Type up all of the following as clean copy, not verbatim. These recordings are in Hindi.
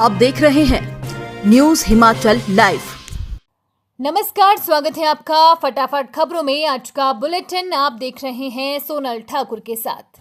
आप देख रहे हैं न्यूज हिमाचल लाइव। नमस्कार, स्वागत है आपका फटाफट खबरों में। आज का बुलेटिन आप देख रहे हैं सोनल ठाकुर के साथ।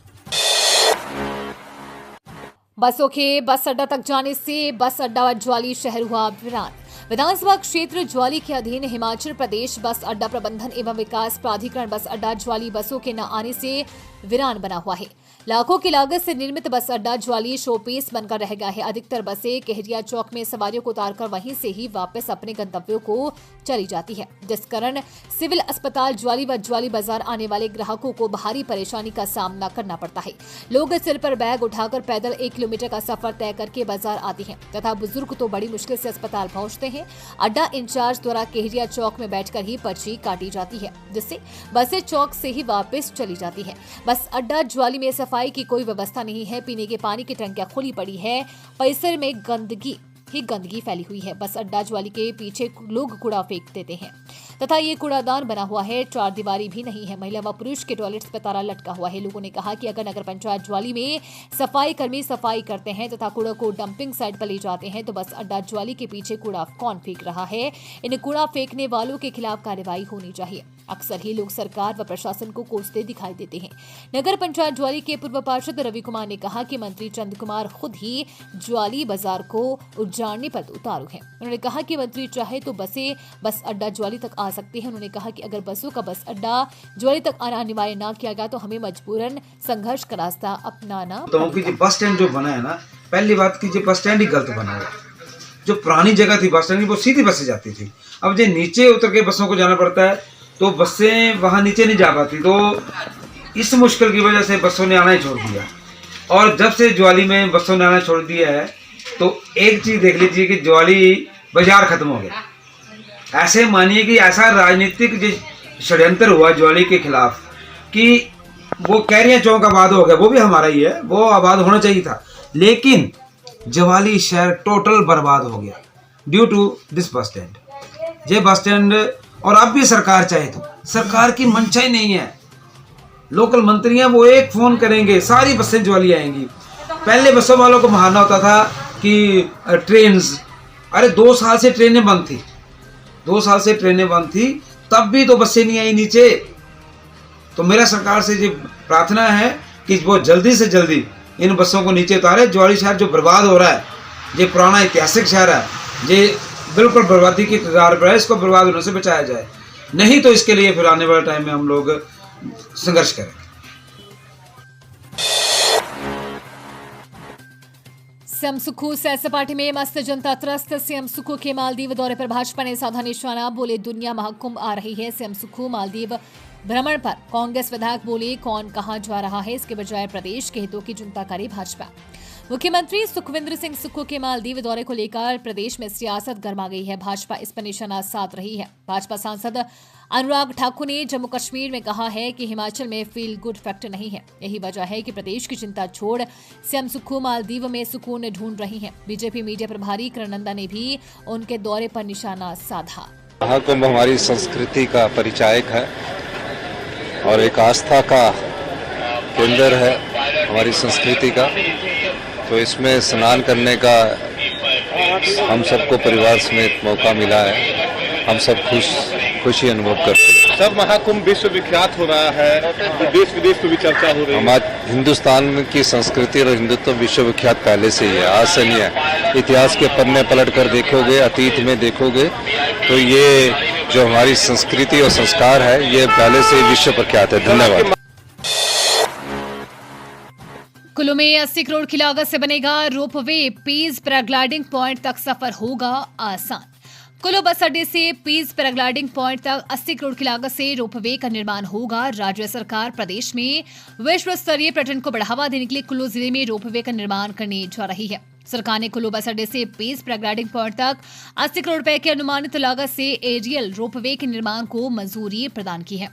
बसों के बस अड्डा तक जाने से बस अड्डा ज्वाली शहर हुआ वीरान। विधानसभा क्षेत्र ज्वाली के अधीन हिमाचल प्रदेश बस अड्डा प्रबंधन एवं विकास प्राधिकरण बस अड्डा ज्वाली बसों के न आने से वीरान बना हुआ है। लाखों की लागत से निर्मित बस अड्डा ज्वाली शोपीस बनकर रह गया है। अधिकतर बसें केहरिया चौक में सवारियों को उतारकर वहीं से ही वापस अपने गंतव्यों को चली जाती है, जिस कारण सिविल अस्पताल ज्वाली व ज्वाली बाजार आने वाले ग्राहकों को भारी परेशानी का सामना करना पड़ता है। लोग सिर पर बैग उठाकर पैदल 1 किलोमीटर का सफर तय करके बाजार आते हैं तथा बुजुर्ग तो बड़ी मुश्किल से अस्पताल पहुंचते हैं। अड्डा इंचार्ज द्वारा केहरिया चौक में बैठकर ही पर्ची काटी जाती है, जिससे बसें चौक से ही वापस चली जाती है। बस अड्डा ज्वाली में सफाई की कोई व्यवस्था नहीं है। पीने के पानी की टंकियां खुली पड़ी है। परिसर में गंदगी फैली हुई है। बस अड्डा ज्वाली के पीछे लोग कूड़ा फेंक देते हैं तथा ये कूड़ादान बना हुआ है। 4 दीवारी भी नहीं है। महिला व पुरुष के टॉयलेट्स पर ताला लटका हुआ है। लोगों ने कहा कि अगर नगर पंचायत ज्वाली में सफाई कर्मी सफाई करते हैं तथा कूड़ा को डंपिंग साइट पर ले जाते हैं तो बस अड्डा ज्वाली के पीछे कूड़ा कौन फेंक रहा है? इन कूड़ा फेंकने वालों के खिलाफ कार्रवाई होनी चाहिए। अक्सर ही लोग सरकार व प्रशासन को कोसते दिखाई देते हैं। नगर पंचायत ज्वाली के पूर्व पार्षद रवि कुमार ने कहा कि मंत्री चंद कुमार खुद ही ज्वाली बाजार को उजाड़ने पर उतारू हैं। उन्होंने कहा कि मंत्री चाहे तो बसें बस अड्डा ज्वाली तक आ सकती हैं। उन्होंने कहा कि अगर बसों का बस अड्डा ज्वाली तक आना अनिवार्य न किया गया तो हमें मजबूरन संघर्ष का रास्ता अपनाना। तो बस स्टैंड जो बना है ना, पहली बात की बस स्टैंड ही गलत बना हुआ। जो पुरानी जगह थी बस स्टैंड की वो सीधी बसें जाती थी। अब जो नीचे उतर के बसों को जाना पड़ता है तो बसें वहाँ नीचे नहीं जा पाती। तो इस मुश्किल की वजह से बसों ने आना ही छोड़ दिया। और जब से ज्वाली में बसों ने आना छोड़ दिया है तो एक चीज़ देख लीजिए कि ज्वाली बाजार खत्म हो गया। ऐसे मानिए कि ऐसा राजनीतिक जो षड्यंत्र हुआ ज्वाली के खिलाफ कि वो केहरिया चौक आबाद हो गया, वो भी हमारा ही है, वो आबाद होना चाहिए था, लेकिन ज्वाली शहर टोटल बर्बाद हो गया due to this bus stand. ये बस स्टैंड और अब भी सरकार चाहे तो सरकार की मंशा ही नहीं है। लोकल मंत्री हैं, वो एक फोन करेंगे सारी बसें ज्वाली आएंगी। पहले बसों वालों को बहाना होता था कि ट्रेन्स, अरे 2 साल से ट्रेनें बंद थी, 2 साल से ट्रेनें बंद थी, तब भी तो बसें नहीं आई नीचे। तो मेरा सरकार से ये प्रार्थना है कि वो जल्दी से जल्दी इन बसों को नीचे उतारे। ज्वाली शहर जो बर्बाद हो रहा है, ये पुराना ऐतिहासिक शहर है, ये बिल्कुल बर्बादी की कगार पर है, इसको बर्बाद होने से बचाया जाए। नहीं तो इसके लिए फिर आने वाले टाइम में हम लोग संघर्ष करें। सीएम सुक्खू सैर सपाटे में मस्त जनता त्रस्त। सीएम सुक्खू के मालदीव दौरे पर भाजपा ने साधा निशाना। बोले दुनिया महाकुंभ आ रही है। सीएम सुक्खू मालदीव भ्रमण पर कांग्रेस विधायक बोले कौन कहां जा रहा है, इसके बजाय प्रदेश के हितों की चिंता करे भाजपा। मुख्यमंत्री सुखविंदर सिंह सुक्खू के मालदीव दौरे को लेकर प्रदेश में सियासत गर्मा गई है। भाजपा इस पर निशाना साध रही है। भाजपा सांसद अनुराग ठाकुर ने जम्मू कश्मीर में कहा है कि हिमाचल में फील गुड फैक्टर नहीं है। यही वजह है कि प्रदेश की चिंता छोड़ सीएम सुक्खू मालदीव में सुकून ढूंढ रही हैं। बीजेपी मीडिया प्रभारी करणनंदा ने भी उनके दौरे पर निशाना साधा। महाकुंभ हमारी संस्कृति का परिचायक है और एक आस्था का केंद्र है हमारी संस्कृति का। तो इसमें स्नान करने का हम सबको परिवार समेत मौका मिला है। हम सब खुशी अनुभव करते हैं। सब महाकुंभ विश्व विख्यात हो रहा है, देश विदेश में भी चर्चा हो रही है। हमारे हिंदुस्तान की संस्कृति और हिंदुत्व विश्व विख्यात पहले से ही है, आज से नहीं है। इतिहास के पन्ने पलट कर देखोगे, अतीत में देखोगे तो ये जो हमारी संस्कृति और संस्कार है ये पहले से विश्व प्रख्यात है। धन्यवाद। कुल्लू में 80 करोड़ की लागत से बनेगा रोपवे। पीस पैराग्लाइडिंग पॉइंट तक सफर होगा आसान। कुल्लू बस अड्डे से पीस पैराग्लाइडिंग पॉइंट तक 80 करोड़ की लागत से रोपवे का निर्माण होगा। राज्य सरकार प्रदेश में विश्व स्तरीय पर्यटन को बढ़ावा देने के लिए कुल्लू जिले में रोपवे का निर्माण करने जा रही है। सरकार ने कुल्लू बस अड्डे से पीस पैराग्लाइडिंग पॉइंट तक 80 करोड़ रुपए की अनुमानित लागत से एरियल रोपवे के निर्माण को मंजूरी प्रदान की है।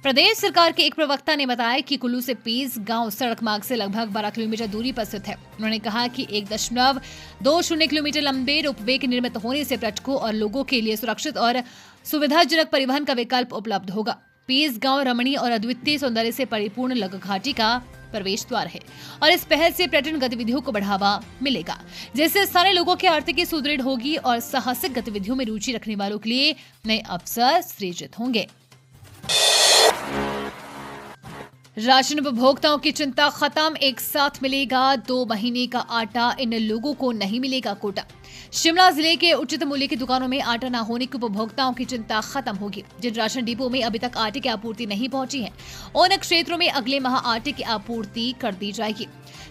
प्रदेश सरकार के एक प्रवक्ता ने बताया कि कुल्लू से पीस गांव सड़क मार्ग से लगभग 12 किलोमीटर दूरी पर स्थित है। उन्होंने कहा कि 1.20 किलोमीटर लंबे रोपवे के निर्मित होने से पर्यटकों और लोगों के लिए सुरक्षित और सुविधाजनक परिवहन का विकल्प उपलब्ध होगा। पीस गांव रमणीय और अद्वितीय सौंदर्य से परिपूर्ण लघु घाटी का प्रवेश द्वार है और इस पहल से पर्यटन गतिविधियों को बढ़ावा मिलेगा, जिससे स्थानीय लोगों की आर्थिकी सुदृढ़ होगी और साहसिक गतिविधियों में रुचि रखने वालों के लिए नए अवसर सृजित होंगे। राशन उपभोक्ताओं की चिंता खत्म, एक साथ मिलेगा 2 महीने का आटा, इन लोगों को नहीं मिलेगा कोटा। शिमला जिले के उचित मूल्य की दुकानों में आटा न होने की उपभोक्ताओं की चिंता खत्म होगी। जिन राशन डिपो में अभी तक आटे की आपूर्ति नहीं पहुंची है, उन क्षेत्रों में अगले माह आटे की आपूर्ति कर दी जाएगी।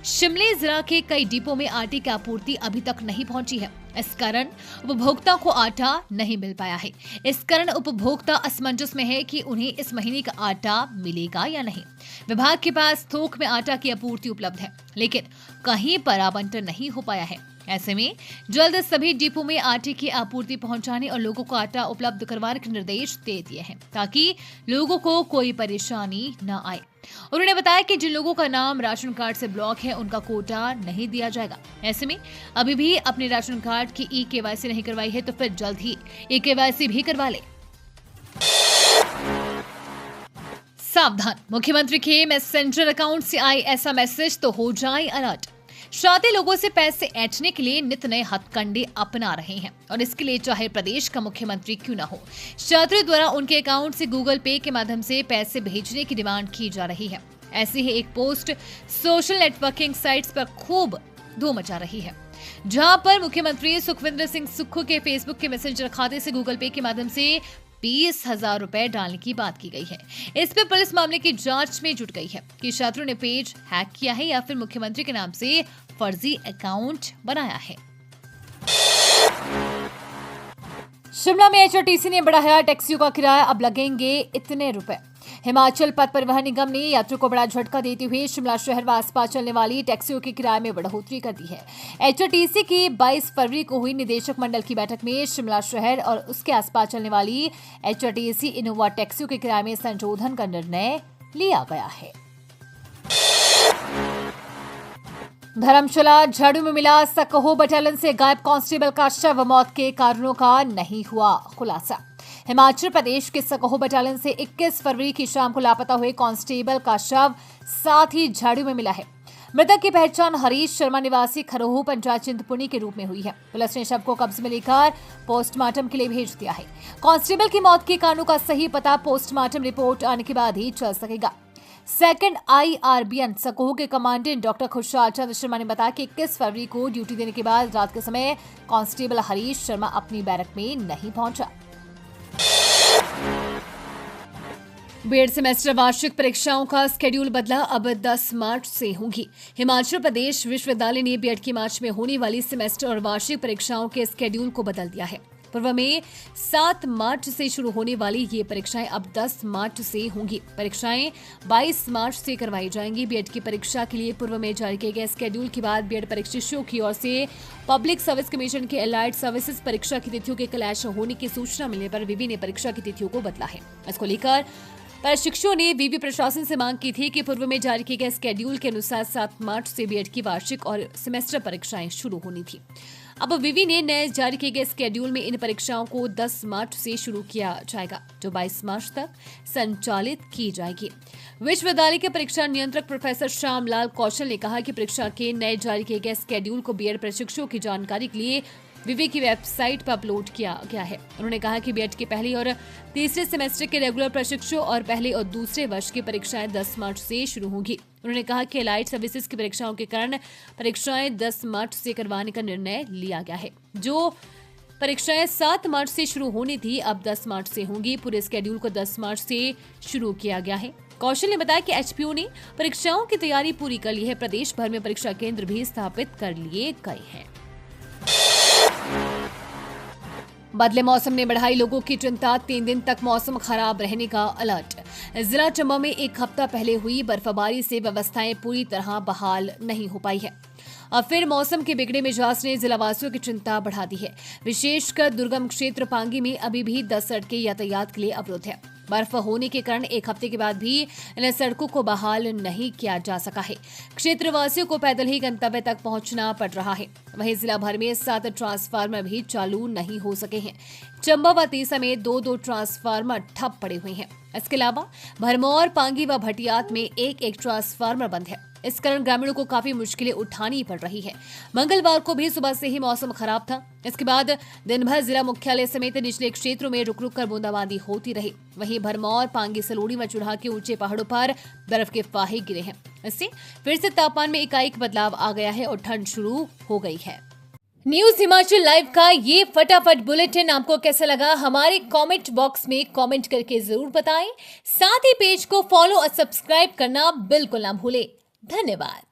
शिमला जिला के कई डिपो में आटे की आपूर्ति अभी तक नहीं पहुंची है, इस कारण उपभोक्ता को आटा नहीं मिल पाया है। इस कारण उपभोक्ता असमंजस में है कि उन्हें इस महीने का आटा मिलेगा या नहीं। विभाग के पास थोक में आटा की आपूर्ति उपलब्ध है, लेकिन कहीं पर आवंटन नहीं हो पाया है। ऐसे में जल्द सभी डिपो में आटे की आपूर्ति पहुंचाने और लोगों को आटा उपलब्ध करवाने के निर्देश दे दिए हैं, ताकि लोगों को कोई परेशानी न आए। उन्होंने बताया कि जिन लोगों का नाम राशन कार्ड से ब्लॉक है, उनका कोटा नहीं दिया जाएगा। ऐसे में अभी भी अपने राशन कार्ड की ई-केवाईसी नहीं करवाई है, तो फिर जल्द ही ई-केवाईसी भी करवा ले। सावधान, मुख्यमंत्री के मैसेंजर अकाउंट से आए ऐसा मैसेज तो हो जाए अलर्ट। शरारती लोगों से पैसे ऐंठने के लिए नित नए हथकंडे अपना रहे हैं, और इसके लिए चाहे प्रदेश का मुख्यमंत्री क्यों न हो, शरारतियों द्वारा उनके अकाउंट से गूगल पे के माध्यम से पैसे भेजने की डिमांड की जा रही है। ऐसी ही एक पोस्ट सोशल नेटवर्किंग साइट्स पर खूब धूम मचा रही है, जहां पर मुख्यमंत्री सुखविंदर सिंह सुक्खू के फेसबुक के मैसेंजर खाते से गूगल पे के माध्यम से 20,000 रुपए डालने की बात की गई है। इस पर पुलिस मामले की जांच में जुट गई है कि छात्रों ने पेज हैक किया है या फिर मुख्यमंत्री के नाम से फर्जी अकाउंट बनाया है। शिमला में एचआरटीसी ने बढ़ाया टैक्सियों का किराया, अब लगेंगे इतने रुपए। हिमाचल पथ परिवहन निगम ने यात्रियों को बड़ा झटका देते हुए शिमला शहर व आसपास चलने वाली टैक्सियों के किराए में बढ़ोतरी कर दी है। एचआरटीसी की 22 फरवरी को हुई निदेशक मंडल की बैठक में शिमला शहर और उसके आसपास चलने वाली एचआरटीसी इनोवा टैक्सियों के किराए में संशोधन का निर्णय लिया गया है। धर्मशाला झाड़ू में मिला सकहो बटालियन से गायब कांस्टेबल का शव, मौत के कारणों का नहीं हुआ खुलासा। हिमाचल प्रदेश के सकहो बटालियन से 21 फरवरी की शाम को लापता हुए कांस्टेबल का शव साथ ही झाड़ू में मिला है। मृतक की पहचान हरीश शर्मा निवासी खरोह पंचायत चिंतपूर्णी के रूप में हुई है। पुलिस ने शव को कब्जे में लेकर पोस्टमार्टम के लिए भेज दिया है। कांस्टेबल की मौत के कारणों का सही पता पोस्टमार्टम रिपोर्ट आने के बाद ही चल सकेगा। सेकंड IRBN सकहो के कमांडेंट डॉक्टर खुशहाल चंद्र शर्मा ने बताया कि 21 फरवरी को ड्यूटी देने के बाद रात के समय कांस्टेबल हरीश शर्मा अपनी बैरक में नहीं पहुंचा। बीएड सेमेस्टर वार्षिक परीक्षाओं का स्केड्यूल बदला, अब 10 मार्च से होंगी। हिमाचल प्रदेश विश्वविद्यालय ने बीएड की मार्च में होने वाली सेमेस्टर और वार्षिक परीक्षाओं के स्केड्यूल को बदल दिया है। पूर्व में 7 मार्च से शुरू होने वाली ये परीक्षाएं अब 10 मार्च से होंगी। परीक्षाएं 22 मार्च से करवाई जाएंगी। बीएड की परीक्षा के लिए पूर्व में जारी किए गए स्केड्यूल के बाद बीएड परीक्षार्थियों की ओर से पब्लिक सर्विस कमीशन के एलाइड सर्विसेज परीक्षा की तिथियों के क्लैश होने की सूचना मिलने पर विवि ने परीक्षा की तिथियों को बदला है। इसको लेकर प्रशिक्षुओं ने विवि प्रशासन से मांग की थी कि पूर्व में जारी किए गए स्केड्यूल के अनुसार 7 मार्च से बीएड की वार्षिक और सेमेस्टर परीक्षाएं शुरू होनी थी। अब विवि ने नए जारी किए गए स्केड्यूल में इन परीक्षाओं को 10 मार्च से शुरू किया जाएगा, जो 22 मार्च तक संचालित की जाएगी। विश्वविद्यालय के परीक्षा नियंत्रक प्रोफेसर श्यामलाल कौशल ने कहा कि परीक्षा के नए जारी किए गए स्केड्यूल को बीएड प्रशिक्षुओं की जानकारी के लिए विवि की वेबसाइट पर अपलोड किया गया है। उन्होंने कहा कि बीएड के पहले और तीसरे सेमेस्टर के रेगुलर प्रशिक्षुओं और पहले और दूसरे वर्ष की परीक्षाएं 10 मार्च से शुरू होंगी। उन्होंने कहा कि एलाइड सर्विसेज की परीक्षाओं के कारण परीक्षाएं 10 मार्च से करवाने का निर्णय लिया गया है। जो परीक्षाएं 7 मार्च से शुरू होनी थी, अब 10 मार्च से होंगी। पूरे स्केड्यूल को 10 मार्च से शुरू किया गया है। कौशल ने बताया कि एचपीयू ने परीक्षाओं की तैयारी पूरी कर ली है। प्रदेश भर में परीक्षा केंद्र भी स्थापित कर लिए गए हैं। बदले मौसम ने बढ़ाई लोगों की चिंता, 3 दिन तक मौसम खराब रहने का अलर्ट। जिला चंबा में 1 हफ्ता पहले हुई बर्फबारी से व्यवस्थाएं पूरी तरह बहाल नहीं हो पाई है। अब फिर मौसम के बिगड़े मिजाज ने जिलावासियों की चिंता बढ़ा दी है। विशेषकर दुर्गम क्षेत्र पांगी में अभी भी 10 सड़कें यातायात के लिए अवरुद्ध है। बर्फ होने के कारण 1 हफ्ते के बाद भी इन सड़कों को बहाल नहीं किया जा सका है। क्षेत्रवासियों को पैदल ही गंतव्य तक पहुंचना पड़ रहा है। वहीं जिला भर में 7 ट्रांसफार्मर भी चालू नहीं हो सके हैं। चंबा व तीसा में 2-2 ट्रांसफार्मर ठप पड़े हुए हैं। इसके अलावा भरमौर, पांगी व भटियात में 1-1 ट्रांसफार्मर बंद है। इस कारण ग्रामीणों को काफी मुश्किलें उठानी पड़ रही है। मंगलवार को भी सुबह से ही मौसम खराब था। इसके बाद दिन भर जिला मुख्यालय समेत निचले क्षेत्रों में रुक रुक कर बूंदाबांदी होती रही। वहीं भरमौर, पांगी, सलोड़ी व चुरहा के ऊंचे पहाड़ों पर बर्फ के फाहे गिरे हैं। इससे फिर से तापमान में एकाएक बदलाव आ गया है और ठंड शुरू हो गई है। न्यूज हिमाचल लाइव का ये फटाफट बुलेटिन आपको कैसा लगा, हमारे कमेंट बॉक्स में कमेंट करके जरूर बताएं। साथ ही पेज को फॉलो और सब्सक्राइब करना बिल्कुल ना भूलें। धन्यवाद।